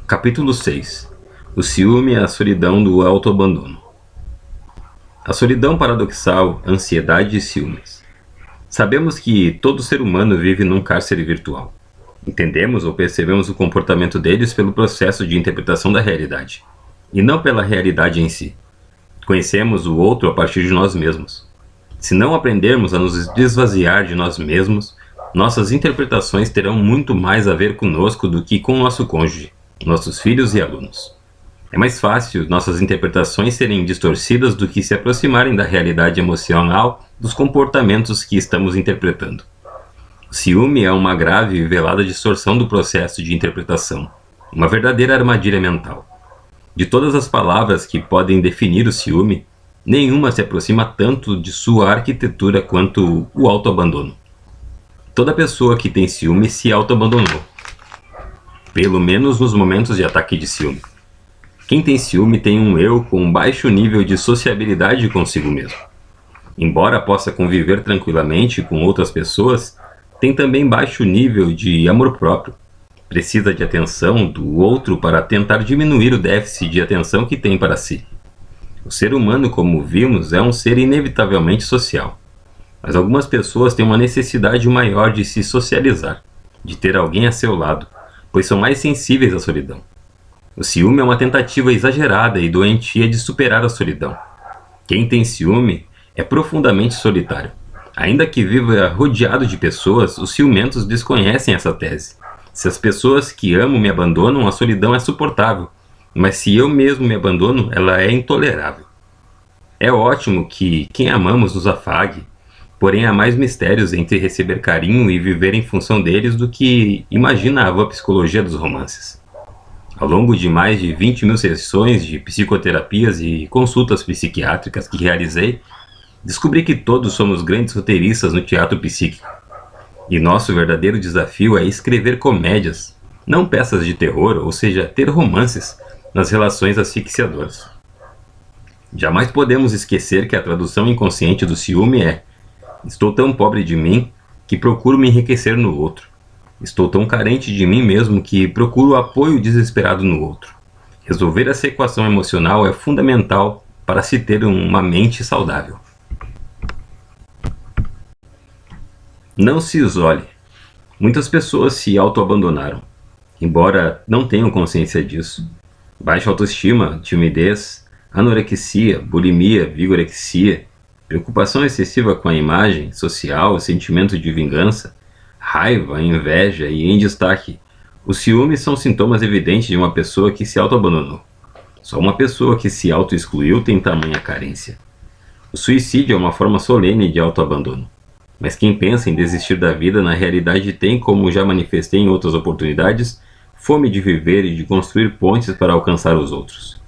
Capítulo 6. O ciúme e a solidão do autoabandono. A solidão paradoxal, ansiedade e ciúmes. Sabemos que todo ser humano vive num cárcere virtual. Entendemos ou percebemos o comportamento deles pelo processo de interpretação da realidade, e não pela realidade em si. Conhecemos o outro a partir de nós mesmos. Se não aprendermos a nos desvaziar de nós mesmos, nossas interpretações terão muito mais a ver conosco do que com nosso cônjuge, nossos filhos e alunos. É mais fácil nossas interpretações serem distorcidas do que se aproximarem da realidade emocional dos comportamentos que estamos interpretando. O ciúme é uma grave e velada distorção do processo de interpretação, uma verdadeira armadilha mental. De todas as palavras que podem definir o ciúme, nenhuma se aproxima tanto de sua arquitetura quanto o autoabandono. Toda pessoa que tem ciúme se autoabandonou, pelo menos nos momentos de ataque de ciúme. Quem tem ciúme tem um eu com um baixo nível de sociabilidade consigo mesmo. Embora possa conviver tranquilamente com outras pessoas, tem também baixo nível de amor próprio. Precisa de atenção do outro para tentar diminuir o déficit de atenção que tem para si. O ser humano, como vimos, é um ser inevitavelmente social. Mas algumas pessoas têm uma necessidade maior de se socializar, de ter alguém a seu lado, pois são mais sensíveis à solidão. O ciúme é uma tentativa exagerada e doentia de superar a solidão. Quem tem ciúme é profundamente solitário. Ainda que viva rodeado de pessoas, os ciumentos desconhecem essa tese. Se as pessoas que amo me abandonam, a solidão é suportável, mas se eu mesmo me abandono, ela é intolerável. É ótimo que quem amamos nos afague, porém há mais mistérios entre receber carinho e viver em função deles do que imagina a vã psicologia dos romances. Ao longo de mais de 20 mil sessões de psicoterapias e consultas psiquiátricas que realizei, descobri que todos somos grandes roteiristas no teatro psíquico. E nosso verdadeiro desafio é escrever comédias, não peças de terror, ou seja, ter romances nas relações asfixiadoras. Jamais podemos esquecer que a tradução inconsciente do ciúme é: estou tão pobre de mim que procuro me enriquecer no outro. Estou tão carente de mim mesmo que procuro o apoio desesperado no outro. Resolver essa equação emocional é fundamental para se ter uma mente saudável. Não se isole. Muitas pessoas se autoabandonaram, embora não tenham consciência disso. Baixa autoestima, timidez, anorexia, bulimia, vigorexia, preocupação excessiva com a imagem social, sentimento de vingança, raiva, inveja e, em destaque, os ciúmes são sintomas evidentes de uma pessoa que se autoabandonou. Só uma pessoa que se autoexcluiu tem tamanha carência. O suicídio é uma forma solene de autoabandono. Mas quem pensa em desistir da vida, na realidade tem, como já manifestei em outras oportunidades, fome de viver e de construir pontes para alcançar os outros.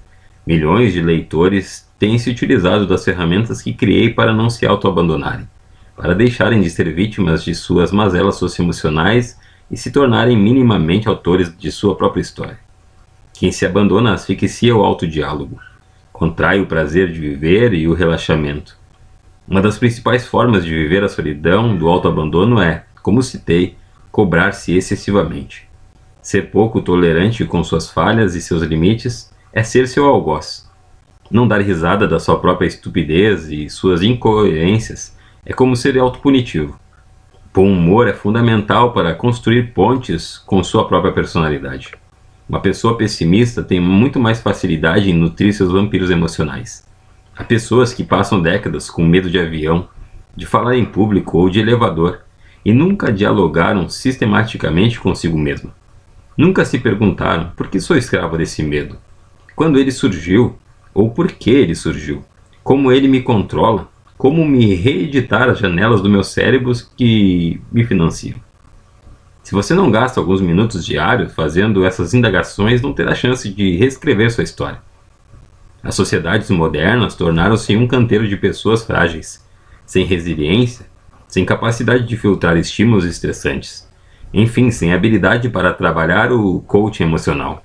Milhões de leitores têm se utilizado das ferramentas que criei para não se autoabandonarem, para deixarem de ser vítimas de suas mazelas socioemocionais e se tornarem minimamente autores de sua própria história. Quem se abandona asfixia o autodiálogo, contrai o prazer de viver e o relaxamento. Uma das principais formas de viver a solidão do autoabandono é, como citei, cobrar-se excessivamente. Ser pouco tolerante com suas falhas e seus limites é ser seu algoz. Não dar risada da sua própria estupidez e suas incoerências é como ser autopunitivo. Bom humor é fundamental para construir pontes com sua própria personalidade. Uma pessoa pessimista tem muito mais facilidade em nutrir seus vampiros emocionais. Há pessoas que passam décadas com medo de avião, de falar em público ou de elevador, e nunca dialogaram sistematicamente consigo mesmo. Nunca se perguntaram por que sou escravo desse medo, quando ele surgiu, ou por que ele surgiu, como ele me controla, como me reeditar as janelas do meu cérebro que me financiam. Se você não gasta alguns minutos diários fazendo essas indagações, não terá chance de reescrever sua história. As sociedades modernas tornaram-se um canteiro de pessoas frágeis, sem resiliência, sem capacidade de filtrar estímulos estressantes, enfim, sem habilidade para trabalhar o coaching emocional.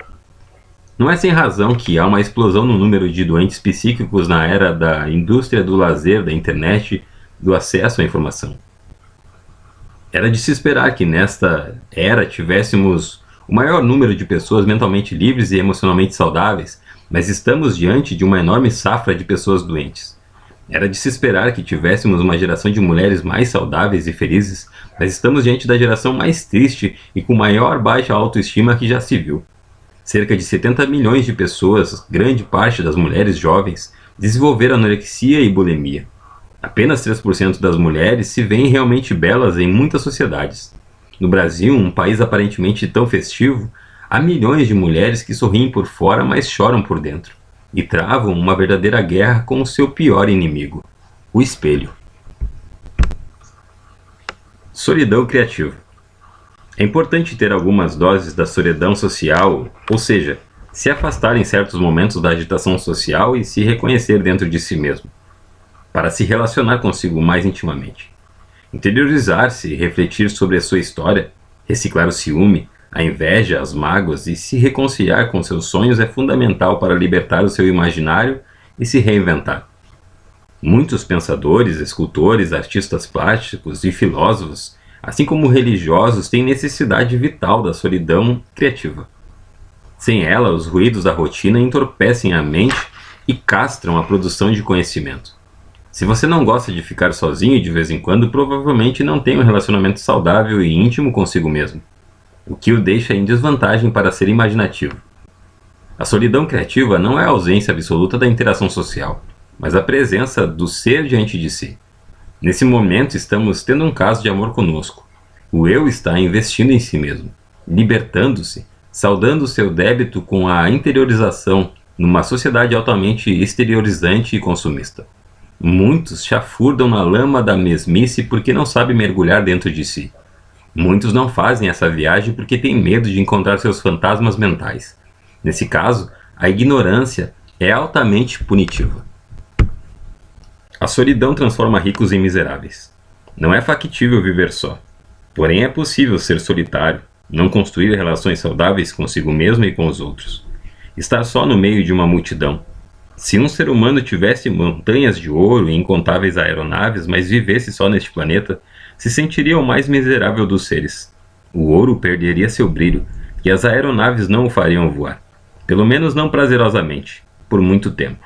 Não é sem razão que há uma explosão no número de doentes psíquicos na era da indústria do lazer, da internet, do acesso à informação. Era de se esperar que nesta era tivéssemos o maior número de pessoas mentalmente livres e emocionalmente saudáveis, mas estamos diante de uma enorme safra de pessoas doentes. Era de se esperar que tivéssemos uma geração de mulheres mais saudáveis e felizes, mas estamos diante da geração mais triste e com maior baixa autoestima que já se viu. Cerca de 70 milhões de pessoas, grande parte das mulheres jovens, desenvolveram anorexia e bulimia. Apenas 3% das mulheres se veem realmente belas em muitas sociedades. No Brasil, um país aparentemente tão festivo, há milhões de mulheres que sorriem por fora, mas choram por dentro, e travam uma verdadeira guerra com o seu pior inimigo, o espelho. Solidão criativa. É importante ter algumas doses da solidão social, ou seja, se afastar em certos momentos da agitação social e se reconhecer dentro de si mesmo, para se relacionar consigo mais intimamente. Interiorizar-se, refletir sobre a sua história, reciclar o ciúme, a inveja, as mágoas e se reconciliar com seus sonhos é fundamental para libertar o seu imaginário e se reinventar. Muitos pensadores, escultores, artistas plásticos e filósofos, assim como religiosos, têm necessidade vital da solidão criativa. Sem ela, os ruídos da rotina entorpecem a mente e castram a produção de conhecimento. Se você não gosta de ficar sozinho de vez em quando, provavelmente não tem um relacionamento saudável e íntimo consigo mesmo, o que o deixa em desvantagem para ser imaginativo. A solidão criativa não é a ausência absoluta da interação social, mas a presença do ser diante de si. Nesse momento estamos tendo um caso de amor conosco. O eu está investindo em si mesmo, libertando-se, saudando seu débito com a interiorização numa sociedade altamente exteriorizante e consumista. Muitos chafurdam na lama da mesmice porque não sabem mergulhar dentro de si. Muitos não fazem essa viagem porque têm medo de encontrar seus fantasmas mentais. Nesse caso, a ignorância é altamente punitiva. A solidão transforma ricos em miseráveis. Não é factível viver só. Porém, é possível ser solitário, não construir relações saudáveis consigo mesmo e com os outros. Estar só no meio de uma multidão. Se um ser humano tivesse montanhas de ouro e incontáveis aeronaves, mas vivesse só neste planeta, se sentiria o mais miserável dos seres. O ouro perderia seu brilho, e as aeronaves não o fariam voar. Pelo menos não prazerosamente, por muito tempo.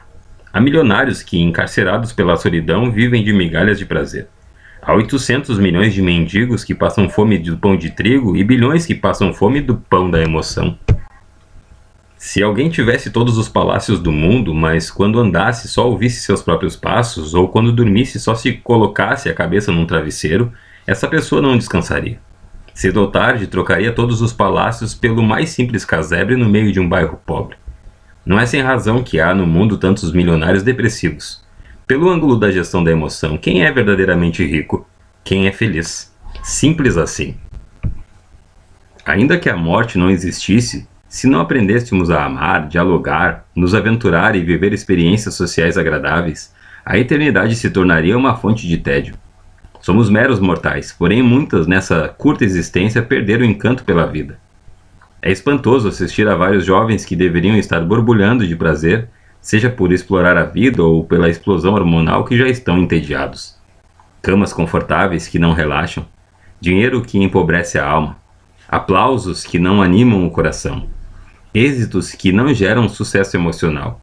Há milionários que, encarcerados pela solidão, vivem de migalhas de prazer. Há 800 milhões de mendigos que passam fome do pão de trigo e bilhões que passam fome do pão da emoção. Se alguém tivesse todos os palácios do mundo, mas quando andasse só ouvisse seus próprios passos, ou quando dormisse só se colocasse a cabeça num travesseiro, essa pessoa não descansaria. Cedo ou tarde, trocaria todos os palácios pelo mais simples casebre no meio de um bairro pobre. Não é sem razão que há no mundo tantos milionários depressivos. Pelo ângulo da gestão da emoção, quem é verdadeiramente rico? Quem é feliz? Simples assim. Ainda que a morte não existisse, se não aprendêssemos a amar, dialogar, nos aventurar e viver experiências sociais agradáveis, a eternidade se tornaria uma fonte de tédio. Somos meros mortais, porém muitas nessa curta existência perderam o encanto pela vida. É espantoso assistir a vários jovens que deveriam estar borbulhando de prazer, seja por explorar a vida ou pela explosão hormonal, que já estão entediados. Camas confortáveis que não relaxam, dinheiro que empobrece a alma, aplausos que não animam o coração, êxitos que não geram sucesso emocional.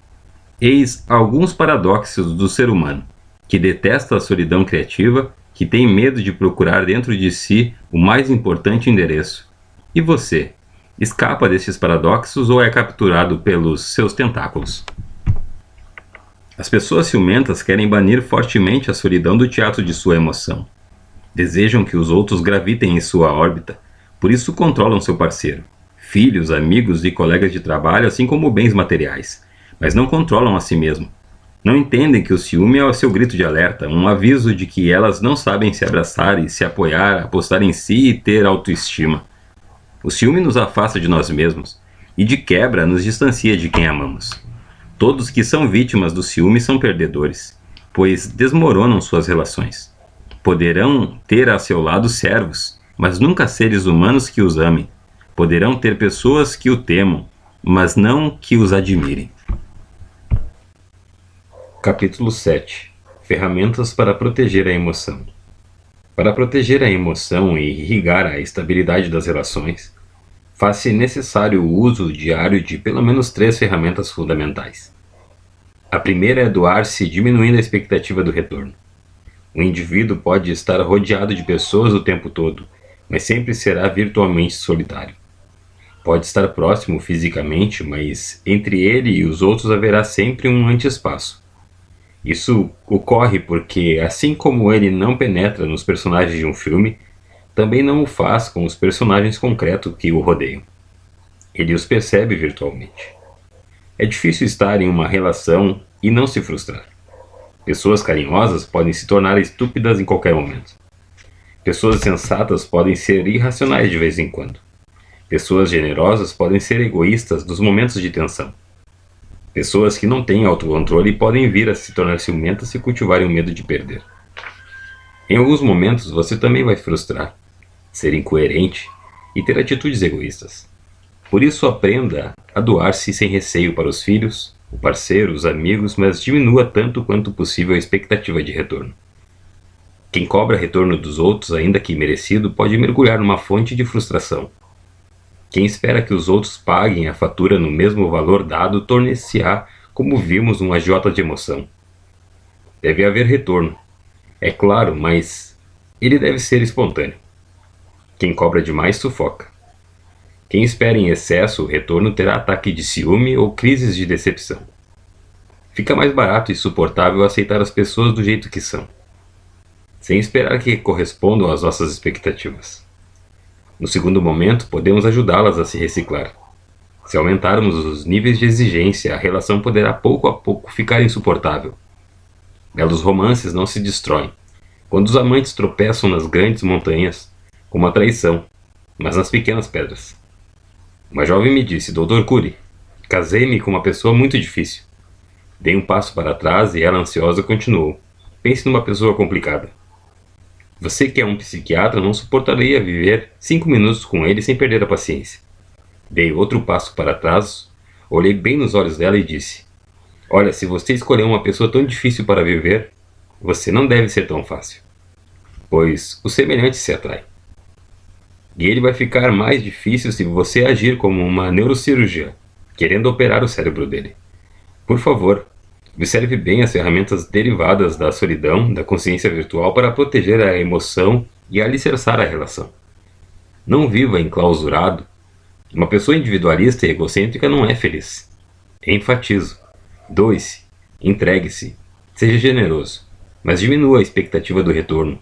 Eis alguns paradoxos do ser humano, que detesta a solidão criativa, que tem medo de procurar dentro de si o mais importante endereço. E você? Escapa destes paradoxos ou é capturado pelos seus tentáculos? As pessoas ciumentas querem banir fortemente a solidão do teatro de sua emoção. Desejam que os outros gravitem em sua órbita, por isso controlam seu parceiro, filhos, amigos e colegas de trabalho, assim como bens materiais, mas não controlam a si mesmo. Não entendem que o ciúme é o seu grito de alerta, um aviso de que elas não sabem se abraçar e se apoiar, apostar em si e ter autoestima. O ciúme nos afasta de nós mesmos e, de quebra, nos distancia de quem amamos. Todos que são vítimas do ciúme são perdedores, pois desmoronam suas relações. Poderão ter a seu lado servos, mas nunca seres humanos que os amem. Poderão ter pessoas que o temam, mas não que os admirem. Capítulo 7. Ferramentas para proteger a emoção. Para proteger a emoção e irrigar a estabilidade das relações, Faz-se necessário o uso diário de pelo menos 3 ferramentas fundamentais. A primeira é doar-se diminuindo a expectativa do retorno. O indivíduo pode estar rodeado de pessoas o tempo todo, mas sempre será virtualmente solitário. Pode estar próximo fisicamente, mas entre ele e os outros haverá sempre um anti-espaço. Isso ocorre porque, assim como ele não penetra nos personagens de um filme, também não o faz com os personagens concretos que o rodeiam. Ele os percebe virtualmente. É difícil estar em uma relação e não se frustrar. Pessoas carinhosas podem se tornar estúpidas em qualquer momento. Pessoas sensatas podem ser irracionais de vez em quando. Pessoas generosas podem ser egoístas nos momentos de tensão. Pessoas que não têm autocontrole podem vir a se tornar ciumentas se cultivarem o medo de perder. Em alguns momentos você também vai frustrar, ser incoerente e ter atitudes egoístas. Por isso aprenda a doar-se sem receio para os filhos, o parceiro, os amigos, mas diminua tanto quanto possível a expectativa de retorno. Quem cobra retorno dos outros, ainda que merecido, pode mergulhar numa fonte de frustração. Quem espera que os outros paguem a fatura no mesmo valor dado torne-se-á, como vimos, um agiota de emoção. Deve haver retorno, é claro, mas ele deve ser espontâneo. Quem cobra demais sufoca. Quem espera em excesso o retorno terá ataque de ciúme ou crises de decepção. Fica mais barato e suportável aceitar as pessoas do jeito que são, sem esperar que correspondam às nossas expectativas. No segundo momento, podemos ajudá-las a se reciclar. Se aumentarmos os níveis de exigência, a relação poderá pouco a pouco ficar insuportável. Belos romances não se destroem quando os amantes tropeçam nas grandes montanhas, como a traição, mas nas pequenas pedras. Uma jovem me disse: Dr. Cury, casei-me com uma pessoa muito difícil. Dei um passo para trás e ela, ansiosa, continuou: pense numa pessoa complicada. Você que é um psiquiatra não suportaria viver 5 minutos com ele sem perder a paciência. Dei outro passo para trás, olhei bem nos olhos dela e disse: olha, se você escolher uma pessoa tão difícil para viver, você não deve ser tão fácil, pois o semelhante se atrai. E ele vai ficar mais difícil se você agir como uma neurocirurgiã, querendo operar o cérebro dele. Por favor, observe bem as ferramentas derivadas da solidão, da consciência virtual para proteger a emoção e alicerçar a relação. Não viva enclausurado. Uma pessoa individualista e egocêntrica não é feliz. Enfatizo. Doe-se, entregue-se, seja generoso, mas diminua a expectativa do retorno,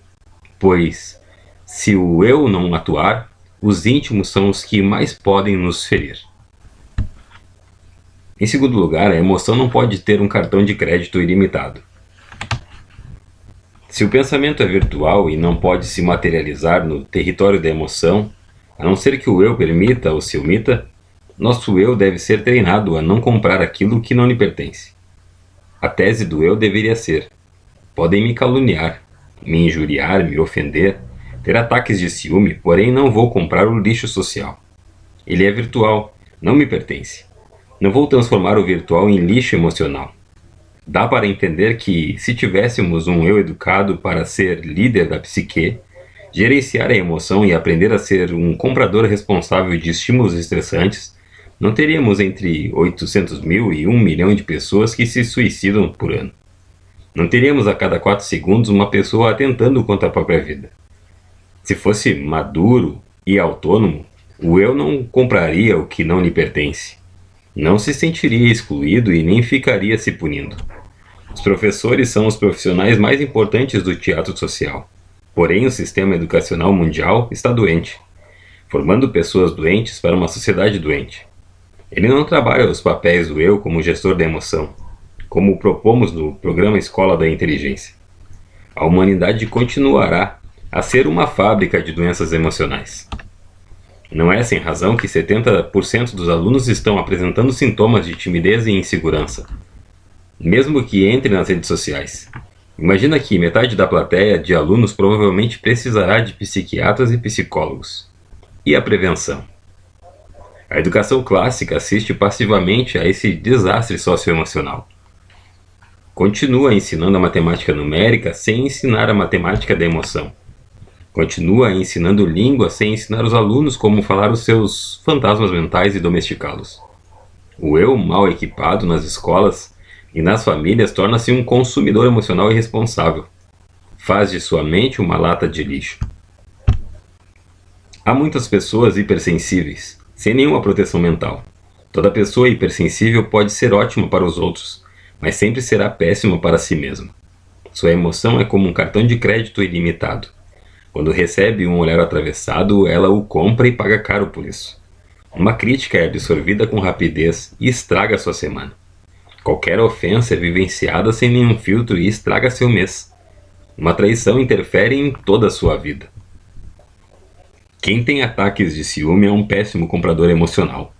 pois, se o eu não atuar, os íntimos são os que mais podem nos ferir. Em segundo lugar, a emoção não pode ter um cartão de crédito ilimitado. Se o pensamento é virtual e não pode se materializar no território da emoção, a não ser que o eu permita ou se omita, nosso eu deve ser treinado a não comprar aquilo que não lhe pertence. A tese do eu deveria ser: podem me caluniar, me injuriar, me ofender, ter ataques de ciúme, porém não vou comprar o lixo social. Ele é virtual, não me pertence. Não vou transformar o virtual em lixo emocional. Dá para entender que, se tivéssemos um eu educado para ser líder da psique, gerenciar a emoção e aprender a ser um comprador responsável de estímulos estressantes, não teríamos entre 800 mil e 1 milhão de pessoas que se suicidam por ano. Não teríamos a cada 4 segundos uma pessoa atentando contra a própria vida. Se fosse maduro e autônomo, o eu não compraria o que não lhe pertence. Não se sentiria excluído e nem ficaria se punindo. Os professores são os profissionais mais importantes do teatro social. Porém, o sistema educacional mundial está doente, formando pessoas doentes para uma sociedade doente. Ele não trabalha os papéis do eu como gestor da emoção, como propomos no programa Escola da Inteligência. A humanidade continuará a ser uma fábrica de doenças emocionais. Não é sem razão que 70% dos alunos estão apresentando sintomas de timidez e insegurança, mesmo que entre nas redes sociais. Imagina que metade da plateia de alunos provavelmente precisará de psiquiatras e psicólogos. E a prevenção? A educação clássica assiste passivamente a esse desastre socioemocional. Continua ensinando a matemática numérica sem ensinar a matemática da emoção. Continua ensinando língua sem ensinar os alunos como falar os seus fantasmas mentais e domesticá-los. O eu mal equipado nas escolas e nas famílias torna-se um consumidor emocional irresponsável. Faz de sua mente uma lata de lixo. Há muitas pessoas hipersensíveis, sem nenhuma proteção mental. Toda pessoa hipersensível pode ser ótima para os outros, mas sempre será péssima para si mesma. Sua emoção é como um cartão de crédito ilimitado. Quando recebe um olhar atravessado, ela o compra e paga caro por isso. Uma crítica é absorvida com rapidez e estraga sua semana. Qualquer ofensa é vivenciada sem nenhum filtro e estraga seu mês. Uma traição interfere em toda a sua vida. Quem tem ataques de ciúme é um péssimo comprador emocional.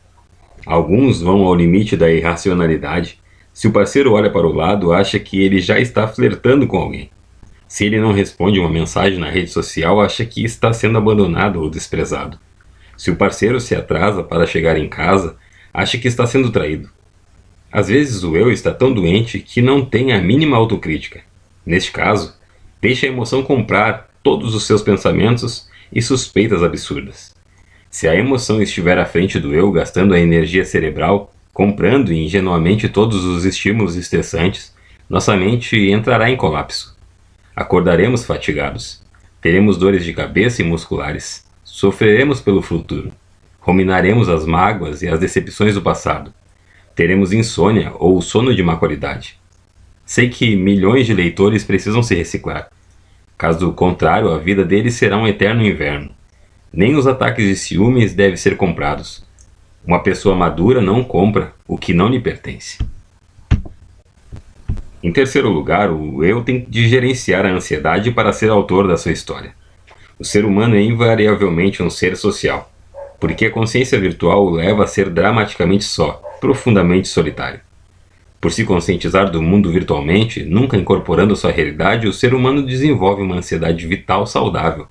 Alguns vão ao limite da irracionalidade. Se o parceiro olha para o lado, acha que ele já está flertando com alguém. Se ele não responde uma mensagem na rede social, acha que está sendo abandonado ou desprezado. Se o parceiro se atrasa para chegar em casa, acha que está sendo traído. Às vezes o eu está tão doente que não tem a mínima autocrítica. Neste caso, deixa a emoção comprar todos os seus pensamentos e suspeitas absurdas. Se a emoção estiver à frente do eu, gastando a energia cerebral, comprando ingenuamente todos os estímulos estressantes, nossa mente entrará em colapso. Acordaremos fatigados, teremos dores de cabeça e musculares, sofreremos pelo futuro, ruminaremos as mágoas e as decepções do passado, teremos insônia ou sono de má qualidade. Sei que milhões de leitores precisam se reciclar. Caso contrário, a vida deles será um eterno inverno. Nem os ataques de ciúmes devem ser comprados. Uma pessoa madura não compra o que não lhe pertence. Em terceiro lugar, o eu tem de gerenciar a ansiedade para ser autor da sua história. O ser humano é invariavelmente um ser social, porque a consciência virtual o leva a ser dramaticamente só, profundamente solitário. Por se conscientizar do mundo virtualmente, nunca incorporando sua realidade, o ser humano desenvolve uma ansiedade vital saudável,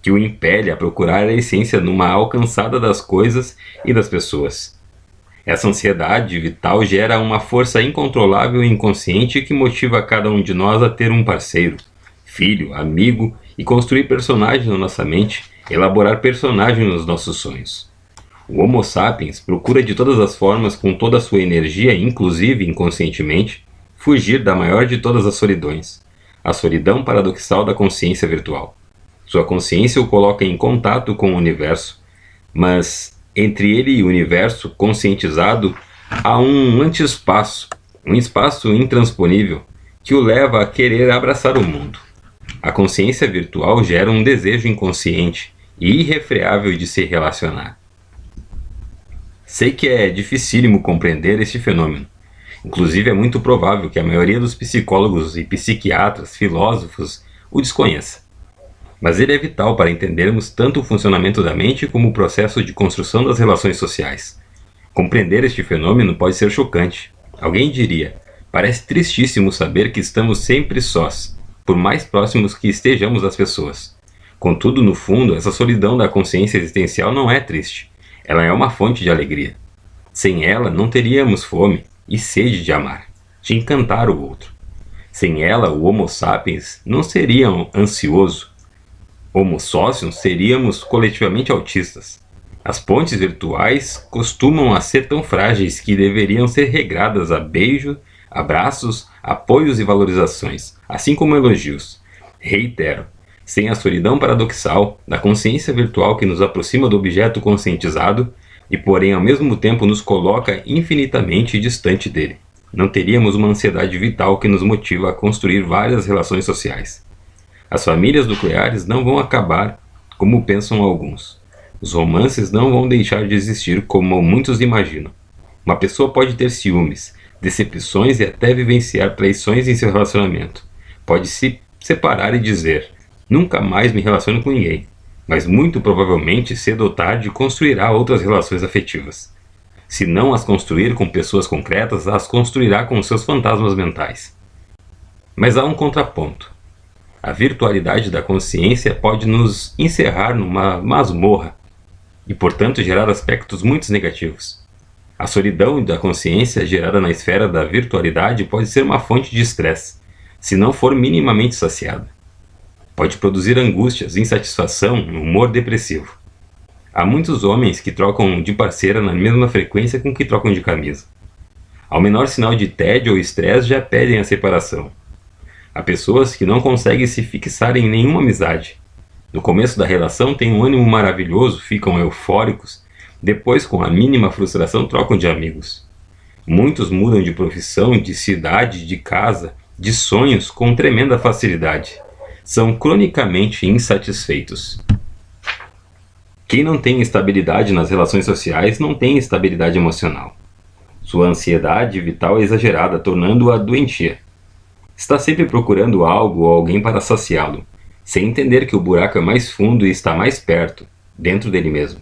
que o impele a procurar a essência numa alcançada das coisas e das pessoas. Essa ansiedade vital gera uma força incontrolável e inconsciente que motiva cada um de nós a ter um parceiro, filho, amigo e construir personagens na nossa mente, elaborar personagens nos nossos sonhos. O Homo sapiens procura de todas as formas, com toda a sua energia, inclusive inconscientemente, fugir da maior de todas as solidões, a solidão paradoxal da consciência virtual. Sua consciência o coloca em contato com o universo, mas entre ele e o universo conscientizado há um anti-espaço, um espaço intransponível que o leva a querer abraçar o mundo. A consciência virtual gera um desejo inconsciente e irrefreável de se relacionar. Sei que é dificílimo compreender este fenômeno. Inclusive é muito provável que a maioria dos psicólogos e psiquiatras, filósofos, o desconheça. Mas ele é vital para entendermos tanto o funcionamento da mente como o processo de construção das relações sociais. Compreender este fenômeno pode ser chocante. Alguém diria: parece tristíssimo saber que estamos sempre sós, por mais próximos que estejamos das pessoas. Contudo, no fundo, essa solidão da consciência existencial não é triste. Ela é uma fonte de alegria. Sem ela, não teríamos fome e sede de amar, de encantar o outro. Sem ela, o Homo sapiens não seria ansioso. Homo socium, seríamos coletivamente autistas. As pontes virtuais costumam a ser tão frágeis que deveriam ser regradas a beijos, abraços, apoios e valorizações, assim como elogios. Reitero, sem a solidão paradoxal da consciência virtual que nos aproxima do objeto conscientizado e porém ao mesmo tempo nos coloca infinitamente distante dele, não teríamos uma ansiedade vital que nos motiva a construir várias relações sociais. As famílias nucleares não vão acabar como pensam alguns. Os romances não vão deixar de existir como muitos imaginam. Uma pessoa pode ter ciúmes, decepções e até vivenciar traições em seu relacionamento. Pode se separar e dizer: nunca mais me relaciono com ninguém. Mas muito provavelmente cedo ou tarde construirá outras relações afetivas. Se não as construir com pessoas concretas, as construirá com seus fantasmas mentais. Mas há um contraponto. A virtualidade da consciência pode nos encerrar numa masmorra e, portanto, gerar aspectos muito negativos. A solidão da consciência gerada na esfera da virtualidade pode ser uma fonte de estresse, se não for minimamente saciada. Pode produzir angústias, insatisfação e humor depressivo. Há muitos homens que trocam de parceira na mesma frequência com que trocam de camisa. Ao menor sinal de tédio ou estresse já pedem a separação. Há pessoas que não conseguem se fixar em nenhuma amizade. No começo da relação têm um ânimo maravilhoso, ficam eufóricos, depois, com a mínima frustração, trocam de amigos. Muitos mudam de profissão, de cidade, de casa, de sonhos com tremenda facilidade. São cronicamente insatisfeitos. Quem não tem estabilidade nas relações sociais não tem estabilidade emocional. Sua ansiedade vital é exagerada, tornando-a doentia. Está sempre procurando algo ou alguém para saciá-lo, sem entender que o buraco é mais fundo e está mais perto, dentro dele mesmo.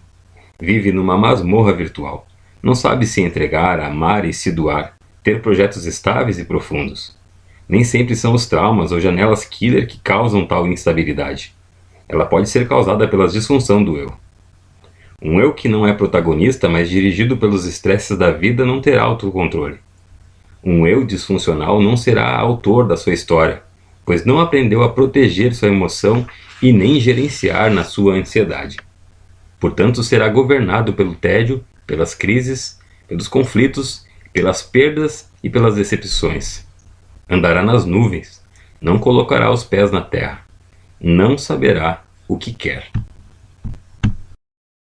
Vive numa masmorra virtual. Não sabe se entregar, amar e se doar, ter projetos estáveis e profundos. Nem sempre são os traumas ou janelas killer que causam tal instabilidade. Ela pode ser causada pela disfunção do eu. Um eu que não é protagonista, mas dirigido pelos estresses da vida, não terá autocontrole. Um eu disfuncional não será autor da sua história, pois não aprendeu a proteger sua emoção e nem gerenciar na sua ansiedade. Portanto, será governado pelo tédio, pelas crises, pelos conflitos, pelas perdas e pelas decepções. Andará nas nuvens, não colocará os pés na terra, não saberá o que quer.